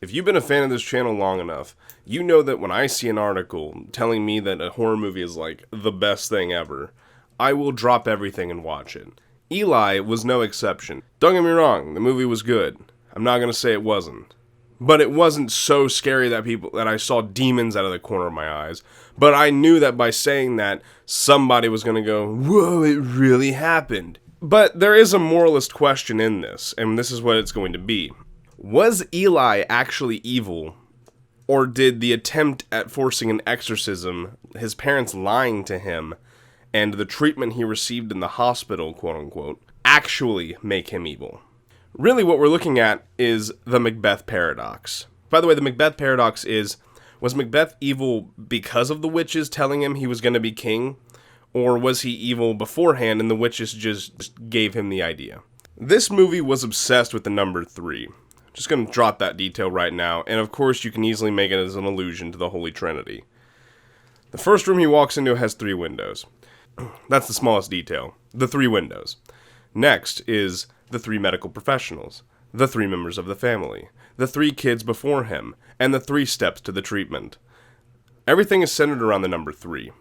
If you've been a fan of this channel long enough, you know that when I see an article telling me that a horror movie is like the best thing ever, I will drop everything and watch it. Eli was no exception. Don't get me wrong, the movie was good. I'm not gonna say it wasn't. But it wasn't so scary that I saw demons out of the corner of my eyes. But I knew that by saying that, somebody was gonna go, whoa, it really happened. But there is a moralist question in this, and this is what it's going to be. Was Eli actually evil, or did the attempt at forcing an exorcism, his parents lying to him, and the treatment he received in the hospital, quote-unquote, actually make him evil? Really what we're looking at is the Macbeth paradox. By the way, the Macbeth paradox is, was Macbeth evil because of the witches telling him he was going to be king, or was he evil beforehand and the witches just gave him the idea? This movie was obsessed with the number 3. Just going to drop that detail right now, and of course you can easily make it as an allusion to the Holy Trinity. The first room he walks into has 3 windows. That's the smallest detail. The 3 windows. Next is the 3 medical professionals, the 3 members of the family, the 3 kids before him, and the 3 steps to the treatment. Everything is centered around the number 3.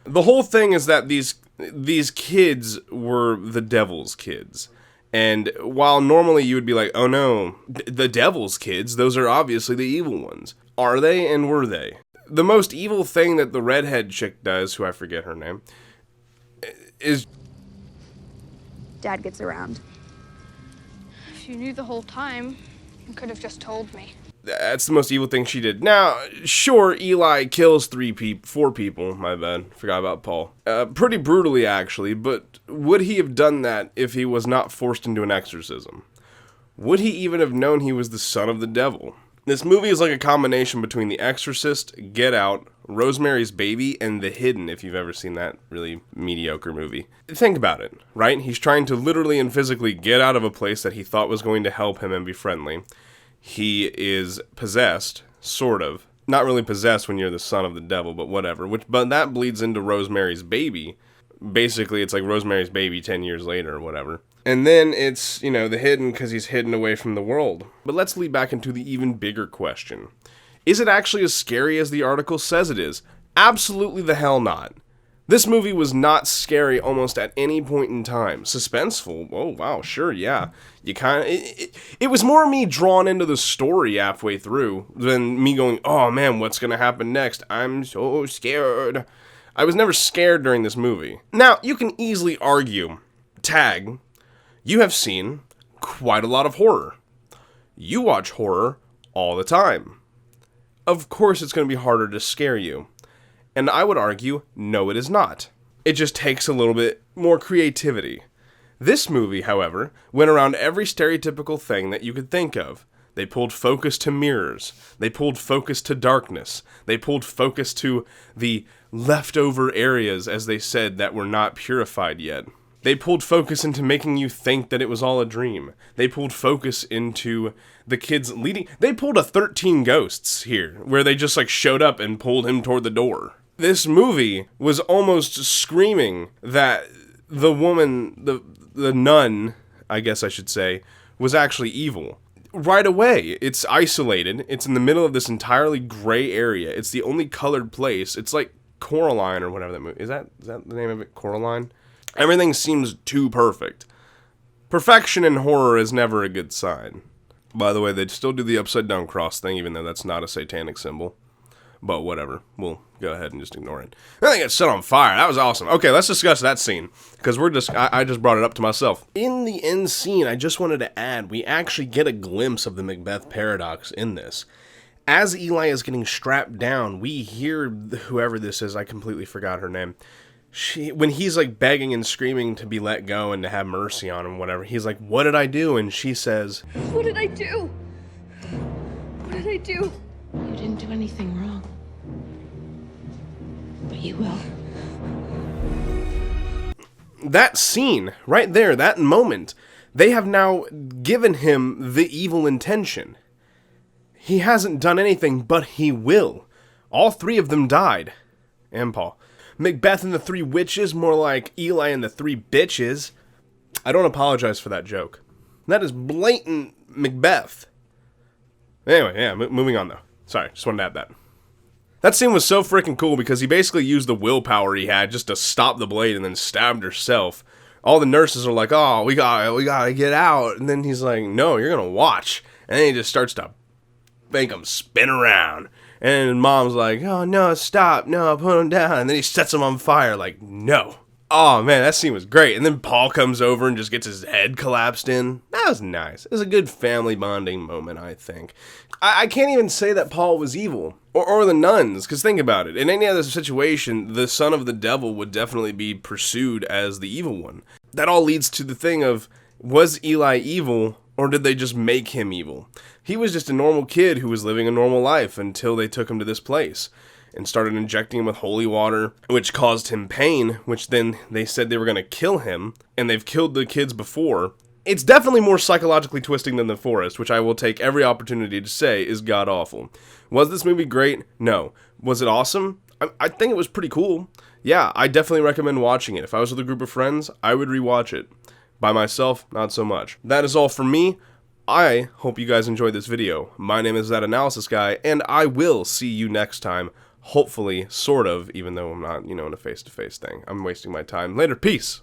The whole thing is that these kids were the devil's kids. And while normally you would be like, oh no, the devil's kids, those are obviously the evil ones. Are they, and were they? The most evil thing that the redhead chick does, who I forget her name, is... Dad gets around. If you knew the whole time, you could have just told me. That's the most evil thing she did. Now, sure, Eli kills 4 people, my bad, forgot about Paul. Pretty brutally, actually, but would he have done that if he was not forced into an exorcism? Would he even have known he was the son of the devil? This movie is like a combination between The Exorcist, Get Out, Rosemary's Baby, and The Hidden, if you've ever seen that really mediocre movie. Think about it, right? He's trying to literally and physically get out of a place that he thought was going to help him and be friendly. He is possessed, sort of. Not really possessed when you're the son of the devil, but whatever. But that bleeds into Rosemary's Baby. Basically, it's like Rosemary's Baby 10 years later or whatever. And then it's, The Hidden because he's hidden away from the world. But let's lead back into the even bigger question. Is it actually as scary as the article says it is? Absolutely the hell not. This movie was not scary almost at any point in time. Suspenseful? Oh, wow, sure, yeah. You kind of... It was more me drawn into the story halfway through than me going, oh man, what's going to happen next? I'm so scared. I was never scared during this movie. Now, you can easily argue, tag, you have seen quite a lot of horror. You watch horror all the time. Of course it's going to be harder to scare you. And I would argue, no it is not. It just takes a little bit more creativity. This movie, however, went around every stereotypical thing that you could think of. They pulled focus to mirrors. They pulled focus to darkness. They pulled focus to the leftover areas, as they said, that were not purified yet. They pulled focus into making you think that it was all a dream. They pulled focus into the kids leading... They pulled a 13 Ghosts here, where they just showed up and pulled him toward the door. This movie was almost screaming that the woman, the nun, I guess I should say, was actually evil. Right away, it's isolated. It's in the middle of this entirely gray area. It's the only colored place. It's like Coraline or whatever that movie... Is that the name of it? Coraline? Everything seems too perfect. Perfection in horror is never a good sign. By the way, they still do the upside down cross thing, even though that's not a satanic symbol. But whatever, we'll go ahead and just ignore it. I think it's set on fire. That was awesome. Okay, let's discuss that scene, because I just brought it up to myself. In the end scene, I just wanted to add, we actually get a glimpse of the Macbeth paradox in this. As Eli is getting strapped down, we hear whoever this is, I completely forgot her name. When he's begging and screaming to be let go and to have mercy on him, whatever, he's like, what did I do? And she says, What did I do? What did I do? You didn't do anything wrong. But you will. That scene, right there, that moment, they have now given him the evil intention. He hasn't done anything, but he will. All 3 of them died. And Paul. Macbeth and the 3 witches, more like Eli and the 3 bitches. I don't apologize for that joke. That is blatant Macbeth. Anyway, yeah, moving on though. Sorry, just wanted to add that. That scene was so freaking cool because he basically used the willpower he had just to stop the blade and then stabbed herself. All the nurses are like, oh, we gotta get out. And then he's like, no, you're gonna watch. And then he just starts to make him spin around. And mom's like, oh, no, stop. No, put him down. And then he sets him on fire like, no. Oh, man, that scene was great. And then Paul comes over and just gets his head collapsed in. That was nice. It was a good family bonding moment, I think. I can't even say that Paul was evil. Or the nuns, because think about it. In any other situation, the son of the devil would definitely be pursued as the evil one. That all leads to the thing of, was Eli evil, or did they just make him evil? He was just a normal kid who was living a normal life until they took him to this place and started injecting him with holy water, which caused him pain, which then they said they were going to kill him, and they've killed the kids before. It's definitely more psychologically twisting than The Forest, which I will take every opportunity to say is god-awful. Was this movie great? No. Was it awesome? I think it was pretty cool. Yeah, I definitely recommend watching it. If I was with a group of friends, I would rewatch it. By myself, not so much. That is all from me. I hope you guys enjoyed this video. My name is That Analysis Guy, and I will see you next time. Hopefully, sort of, even though I'm not, in a face-to-face thing. I'm wasting my time. Later, peace!